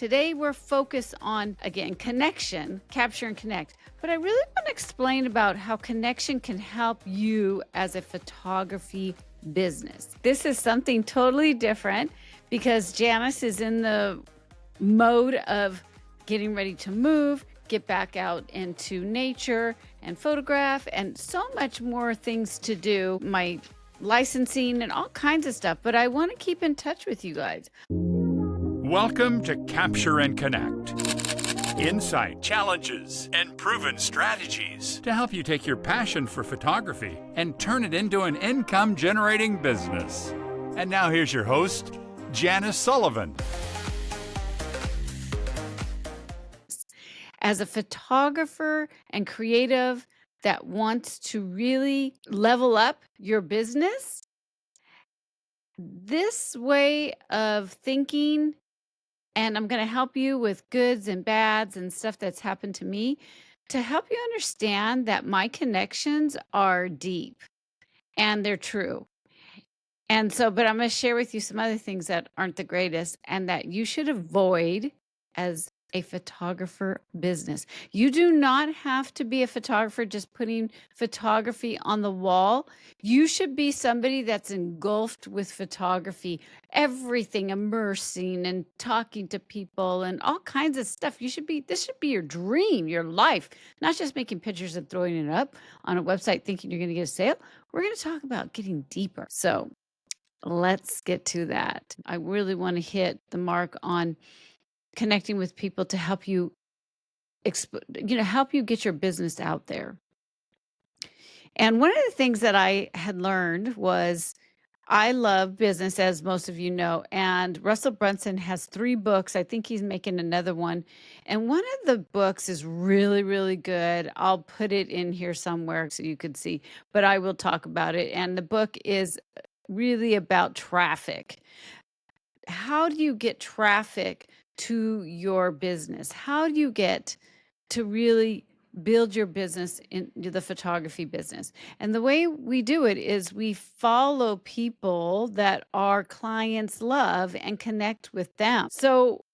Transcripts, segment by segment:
Today we're focused on, again, connection, capture and connect. But I really want to explain about how connection can help you as a photography business. This is something totally different because Janice is in the mode of getting ready to move, get back out into nature and photograph, and so much more things to do, my licensing and all kinds of stuff. But I want to keep in touch with you guys. Welcome to Capture and Connect. Insight, challenges, and proven strategies to help you take your passion for photography and turn it into an income-generating business. And now here's your host, Janice Sullivan. As a photographer and creative that wants to really level up your business, this way of thinking, and I'm going to help you with goods and bads and stuff that's happened to me to help you understand that my connections are deep and they're true. And so, but I'm going to share with you some other things that aren't the greatest and that you should avoid as a photographer business. You do not have to be a photographer just putting photography on the wall. You should be somebody that's engulfed with photography, everything, immersing and talking to people and all kinds of stuff. This should be your dream, your life, not just making pictures and throwing it up on a website thinking you're going to get a sale. We're going to talk about getting deeper. So let's get to that. I really want to hit the mark on connecting with people to help you, help you get your business out there. And one of the things that I had learned was I love business, as most of you know, and Russell Brunson has 3 books. I think he's making another one. And one of the books is really, really good. I'll put it in here somewhere so you could see, but I will talk about it. And the book is really about traffic. How do you get traffic to your business? How do you get to really build your business into the photography business? And the way we do it is we follow people that our clients love and connect with them. So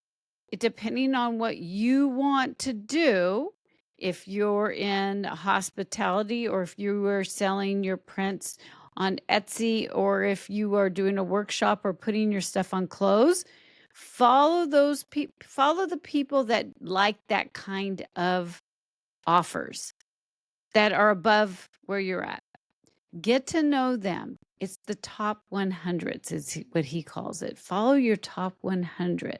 depending on what you want to do, if you're in hospitality or if you are selling your prints on Etsy, or if you are doing a workshop or putting your stuff on clothes, follow the people that like that kind of offers that are above where you're at. Get to know them. It's the top 100s is what he calls it. Follow your top 100.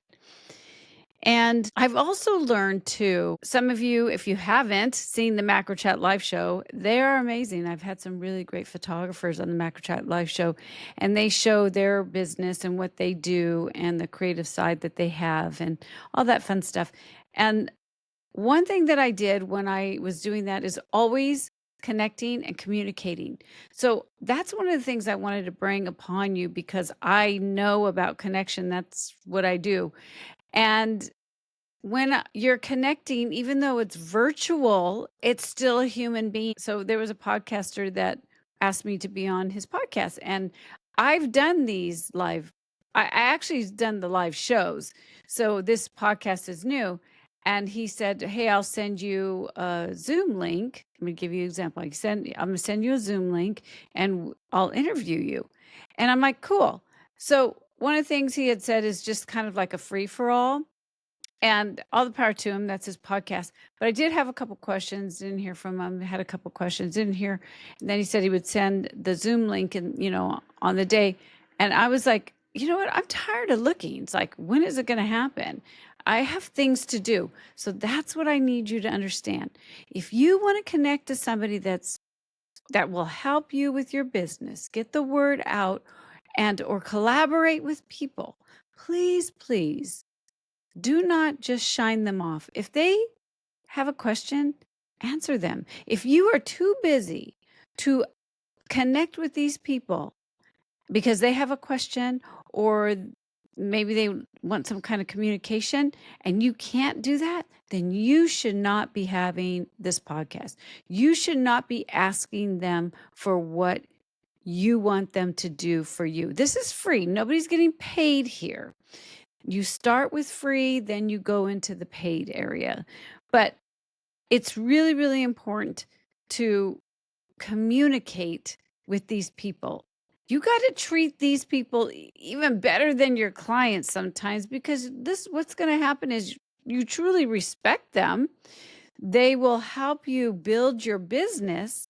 And I've also learned too, some of you, if you haven't seen the Macro Chat live show, they are amazing. I've had some really great photographers on the Macro Chat live show, and they show their business and what they do and the creative side that they have and all that fun stuff. And one thing that I did when I was doing that is always connecting and communicating. So that's one of the things I wanted to bring upon you because I know about connection. That's what I do. And when you're connecting, even though it's virtual, it's still a human being. So there was a podcaster that asked me to be on his podcast, and I've done these live. I actually done the live shows. So this podcast is new. And he said, hey, I'll send you a Zoom link. Let me give you an example. I'm going to send you a Zoom link and I'll interview you. And I'm like, cool. So one of the things he had said is just kind of like a free for all. And all the power to him. That's his podcast. But I did have a couple questions. Didn't hear from him. Had a couple questions. Didn't hear. And then he said he would send the Zoom link and on the day. And I was like, you know what? I'm tired of looking. It's like, when is it going to happen? I have things to do. So that's what I need you to understand. If you want to connect to somebody that will help you with your business, get the word out, or collaborate with people, please do not just shine them off. If they have a question, answer them. If you are too busy to connect with these people because they have a question or maybe they want some kind of communication and you can't do that, then you should not be having this podcast. You should not be asking them for what you want them to do for you. This is free. Nobody's getting paid here. You start with free, then you go into the paid area. But it's really, really important to communicate with these people. You got to treat these people even better than your clients sometimes, because this what's going to happen is you truly respect them. They will help you build your business.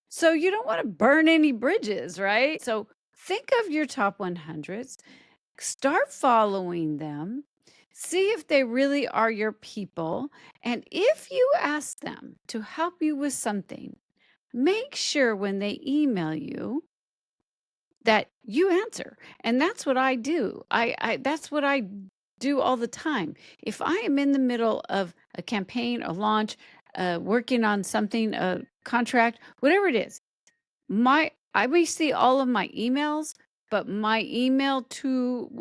So you don't want to burn any bridges, right? So think of your top 100s, start following them, see if they really are your people. And if you ask them to help you with something, make sure when they email you that you answer. And that's what I do. I that's what I do all the time. If I am in the middle of a campaign, a launch, working on something, a contract, whatever it is, my I may see all of my emails, but my email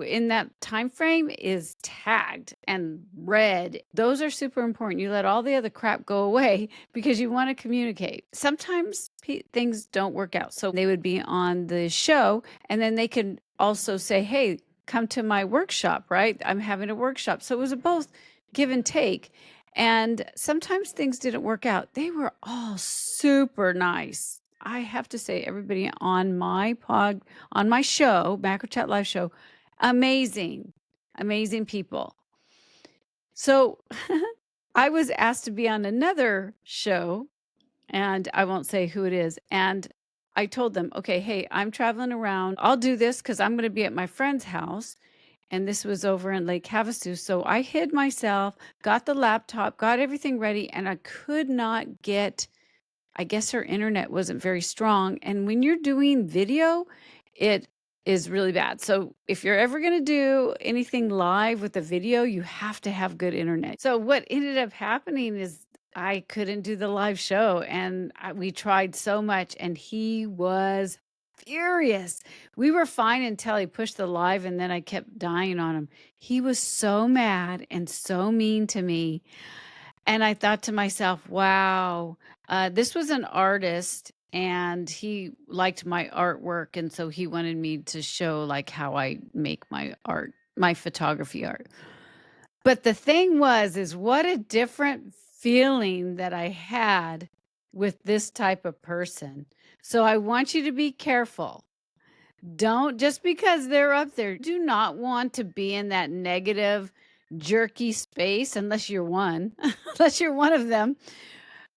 in that time frame is tagged and read. Those are super important. You let all the other crap go away because you want to communicate. Sometimes things don't work out. So they would be on the show, and then they could also say, "Hey, come to my workshop," right? I'm having a workshop. So it was a both give and take. And sometimes things didn't work out. They were all super nice. I have to say, everybody on my show, Macro Chat Live show, amazing, amazing people. So I was asked to be on another show, and I won't say who it is. And I told them, okay, hey, I'm traveling around. I'll do this because I'm going to be at my friend's house. And this was over in Lake Havasu. So I hid myself, got the laptop, got everything ready, and I could not get, I guess her internet wasn't very strong. And when you're doing video, it is really bad. So if you're ever going to do anything live with a video, you have to have good internet. So what ended up happening is I couldn't do the live show, and we tried so much, and he was furious. We were fine until he pushed the live, and then I kept dying on him. He was so mad and so mean to me. And I thought to myself, wow, this was an artist, and he liked my artwork. And so he wanted me to show like how I make my art, my photography art. But the thing is what a different feeling that I had with this type of person. So I want you to be careful. Don't, just because they're up there, do not want to be in that negative, jerky space unless you're one, unless you're one of them.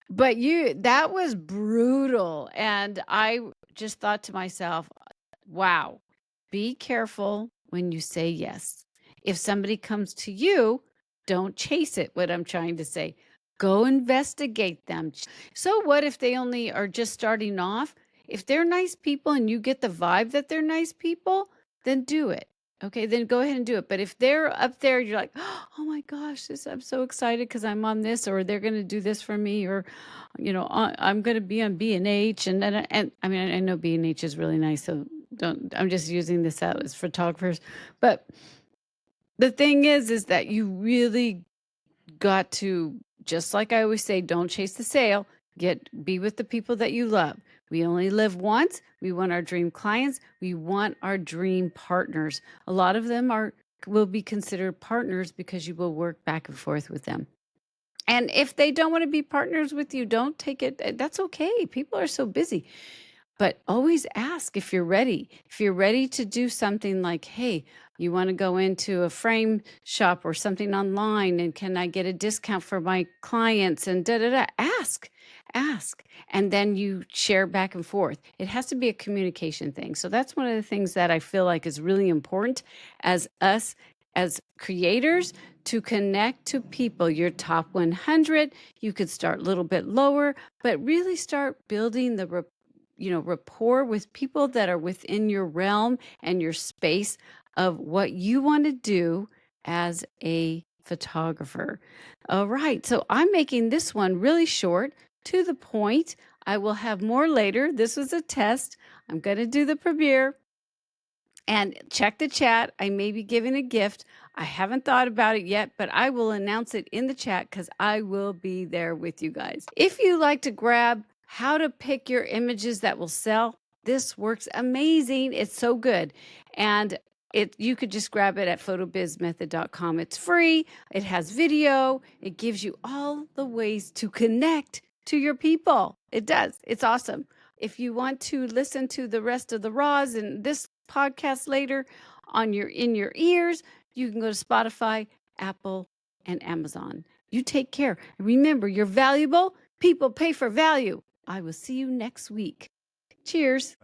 But that was brutal. And I just thought to myself, wow, be careful when you say yes. If somebody comes to you, don't chase it, what I'm trying to say. Go investigate them. So what if they only are just starting off? If they're nice people and you get the vibe that they're nice people, then do it. Okay, then go ahead and do it. But if they're up there, you're like, oh my gosh, I'm so excited because I'm on this, or they're going to do this for me, or, I'm going to be on B&H. And I mean, I know B&H is really nice. So I'm just using this out as photographers. But the thing is that you really got to, just like I always say, don't chase the sale. Be with the people that you love. We only live once. We want our dream clients. We want our dream partners. A lot of them will be considered partners because you will work back and forth with them. And if they don't want to be partners with you, don't take it. That's okay. People are so busy. But always ask if you're ready. If you're ready to do something like, hey, you want to go into a frame shop or something online, and can I get a discount for my clients, and da da da. Ask. And then you share back and forth. It has to be a communication thing. So that's one of the things that I feel like is really important as us as creators, to connect to people. Your top 100, you could start a little bit lower, but really start building the rapport with people that are within your realm and your space of what you want to do as a photographer. All right. So I'm making this one really short, to the point. I will have more later. This was a test. I'm going to do the premiere. And check the chat. I may be giving a gift. I haven't thought about it yet, but I will announce it in the chat because I will be there with you guys. If you like to grab how to pick your images that will sell, this works amazing. It's so good. And You could just grab it at photobizmethod.com. It's free. It has video. It gives you all the ways to connect to your people. It does. It's awesome. If you want to listen to the rest of the raws and this podcast later in your ears, you can go to Spotify, Apple, and Amazon. You take care. And remember, you're valuable. People pay for value. I will see you next week. Cheers.